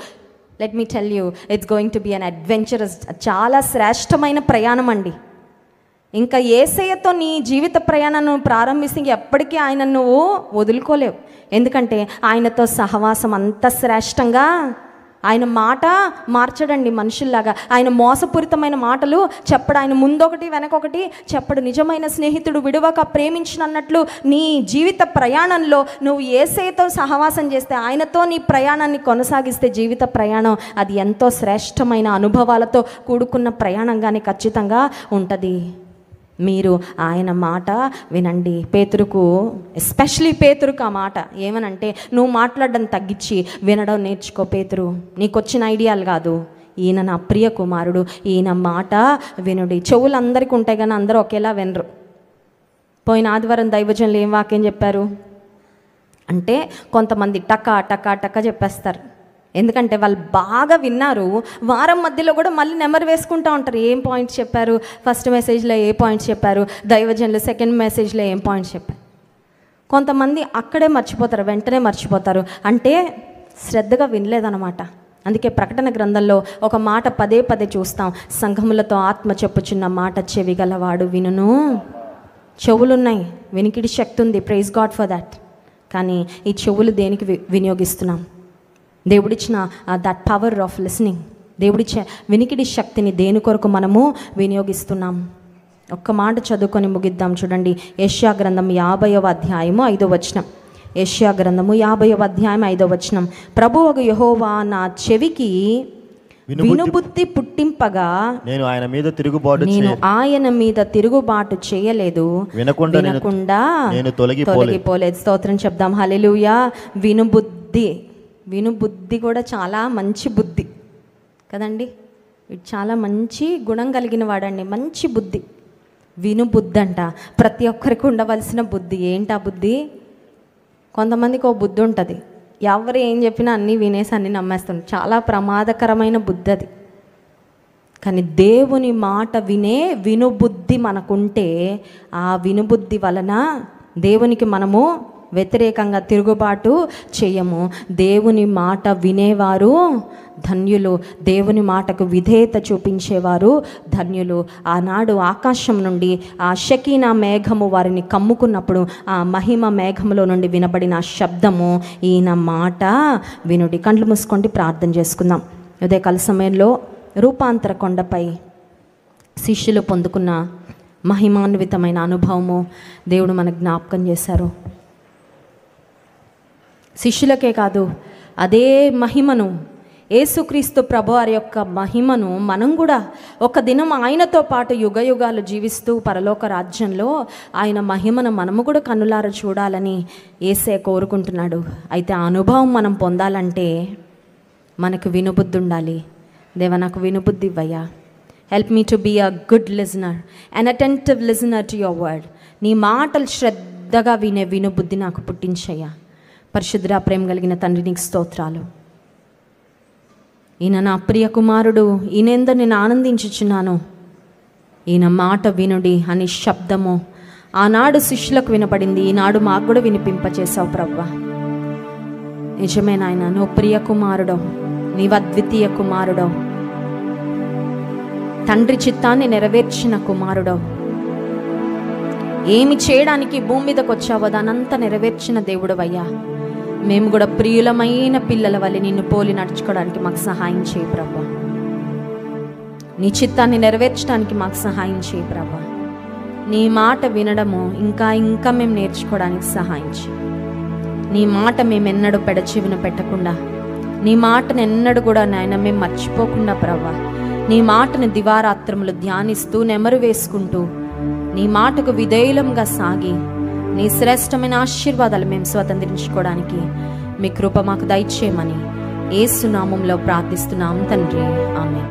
Let me tell you, it's going to be an adventurous, చాలా శ్రేష్టమైన ప్రయాణం అండి. ఇంకా యేసయ్యతో నీ జీవిత ప్రయాణాన్ని ప్రారంభిస్తే ఎప్పటికీ ఆయన నువ్వు వదులుకోలేవు. ఎందుకంటే ఆయనతో సహవాసం అంత శ్రేష్టంగా. ఆయన మాట మార్చడండి మనుషుల్లాగా. ఆయన మోసపూరితమైన మాటలు చెప్పడు. ఆయన ముందొకటి వెనకొకటి చెప్పడు. నిజమైన స్నేహితుడు విడువక ప్రేమించినట్లు నీ జీవిత ప్రయాణంలో నువ్వు యేసయ్యతో సహవాసం చేస్తే, ఆయనతో నీ ప్రయాణాన్ని కొనసాగిస్తే, జీవిత ప్రయాణం అది ఎంతో శ్రేష్టమైన అనుభవాలతో కూడుకున్న ప్రయాణంగానే ఖచ్చితంగా ఉంటుంది. మీరు ఆయన మాట వినండి. పేతురుకు, ఎస్పెషలీ పేతురుకు ఆ మాట ఏమనంటే, నువ్వు మాట్లాడడం తగ్గించి వినడం నేర్చుకో పేతురు. నీకు వచ్చిన ఐడియాలు కాదు, ఈయన నా ప్రియ కుమారుడు, ఈయన మాట వినుడి. చెవులు అందరికీ ఉంటాయి కానీ అందరూ ఒకేలా వినరు. పోయిన ఆదివారం దైవజనులు ఏం వాక్యం చెప్పారు అంటే, కొంతమంది టకా చెప్పేస్తారు. ఎందుకంటే వాళ్ళు బాగా విన్నారు. వారం మధ్యలో కూడా మళ్ళీ నెంబర్ వేసుకుంటూ ఉంటారు. ఏం పాయింట్స్ చెప్పారు, ఫస్ట్ మెసేజ్లో ఏ పాయింట్స్ చెప్పారు, దైవజనులు సెకండ్ మెసేజ్లో ఏం పాయింట్స్ చెప్పారు. కొంతమంది అక్కడే మర్చిపోతారు, వెంటనే మర్చిపోతారు. అంటే శ్రద్ధగా వినలేదన్నమాట. అందుకే ప్రకటన గ్రంథంలో ఒక మాట పదే చూస్తాం, సంఘములతో ఆత్మ చెప్పుచున్న మాట చెవి గలవాడు వినును. చెవులున్నాయి, వినికిడి శక్తి ఉంది, ప్రైజ్ గాడ్ ఫర్ దాట్. కానీ ఈ చెవులు దేనికి వినియోగిస్తున్నాం? దేవుడిచ్చిన దట్ పవర్ ఆఫ్ లిసనింగ్, దేవుడిచ్చే వినికిడి శక్తిని దేని కొరకు మనము వినియోగిస్తున్నాం? ఒక్క మాట చదువుకొని ముగిద్దాం. చూడండి, యెషయా గ్రంథం 50వ అధ్యాయము 5వ వచనం. యెషయా గ్రంథము 50వ అధ్యాయం 5వ వచనం. ప్రభువగు యెహోవా నా చెవికి వినుబుద్ధి పుట్టింపగా నేను ఆయన మీద తిరుగుబాటు చేయలేదు, వినకుండా నేను తొలగిపోలేదు. స్తోత్రం చెప్దాం. హల్లెలూయా. వినుబుద్ధి కూడా చాలా మంచి బుద్ధి కదండి. చాలా మంచి గుణం కలిగిన వాడండి, మంచి బుద్ధి. వినుబుద్ధి అంట, ప్రతి ఒక్కరికి ఉండవలసిన బుద్ధి. ఏంటా బుద్ధి? కొంతమందికి ఓ బుద్ధి ఉంటుంది, ఎవరు ఏం చెప్పినా అన్నీ వినేసి అన్నీ నమ్మేస్తారు. చాలా ప్రమాదకరమైన బుద్ధి అది. కానీ దేవుని మాట వినే వినుబుద్ధి మనకుంటే, ఆ వినుబుద్ధి వలన దేవునికి మనము వ్యతిరేకంగా తిరుగుబాటు చేయము. దేవుని మాట వినేవారు ధన్యులు, దేవుని మాటకు విధేయత చూపించేవారు ధన్యులు. ఆనాడు ఆకాశం నుండి ఆ షకీనా మేఘము వారిని కమ్ముకున్నప్పుడు ఆ మహిమ మేఘములో నుండి వినబడిన శబ్దము, ఈయన మాట వినుడి. కండ్లు మూసుకోండి, ప్రార్థన చేసుకుందాం. ఉదయకాల సమయంలో రూపాంతర కొండపై శిష్యులు పొందుకున్న మహిమాన్వితమైన అనుభవము దేవుడు మనకు జ్ఞాపకం చేశారు. శిష్యులకే కాదు, అదే మహిమను, యేసుక్రీస్తు ప్రభువారి యొక్క మహిమను మనం కూడా ఒక దినం ఆయనతో పాటు యుగ యుగాలు జీవిస్తూ పరలోక రాజ్యంలో ఆయన మహిమను మనము కూడా కన్నులార చూడాలని యేసే కోరుకుంటున్నాడు. అయితే ఆ అనుభవం మనం పొందాలంటే మనకు వినుబుద్ధి ఉండాలి. దేవా, నాకు వినుబుద్ధి ఇవ్వయ్యా. Help me to be a good listener, an attentive listener to your word. నీ మాటలు శ్రద్ధగా వినే వినుబుద్ధి నాకు పుట్టించయ్యా. పరిశుద్ధ ప్రేమ కలిగిన తండ్రి, నీకు స్తోత్రాలు. ఈయన నా ప్రియ కుమారుడు, ఈయనందు నేను ఆనందించుచున్నాను, ఈయన మాట వినుడి అని శబ్దము ఆనాడు శిష్యులకు వినపడింది, ఈనాడు మాకు కూడా వినిపింపచేసావు ప్రభువా. నిజమే నాయన, నువ్వు ప్రియ కుమారుడు, నీవు అద్వితీయ కుమారుడు, తండ్రి చిత్తాన్ని నెరవేర్చిన కుమారుడు. ఏమి చేయడానికి భూమి మీదకి వచ్చావో దానంతా నెరవేర్చిన దేవుడు అయ్యా. మేము కూడా ప్రియులమైన పిల్లల వల్ల నిన్ను పోలి నడుచుకోవడానికి మాకు సహాయం చేయి ప్రభా. నీ చిత్తాన్ని నెరవేర్చడానికి మాకు సహాయం చేయి ప్రభా. నీ మాట వినడము ఇంకా ఇంకా మేము నేర్చుకోవడానికి సహాయం చేయి. నీ మాట మేము ఎన్నడూ పెడచెవిన పెట్టకుండా, నీ మాటను ఎన్నడూ కూడా నాయన మేము మర్చిపోకుండా ప్రభా, నీ మాటను దివారాత్రములు ధ్యానిస్తూ నెమరు వేసుకుంటూ నీ మాటకు విధేయులంగా సాగి నీ శ్రేష్టమైన ఆశీర్వాదాలు మేము స్వతంత్రించుకోవడానికి మీ కృప మాకు దయచేయమని యేసు నామములో ప్రార్థిస్తున్నాం తండ్రి. ఆమేన్.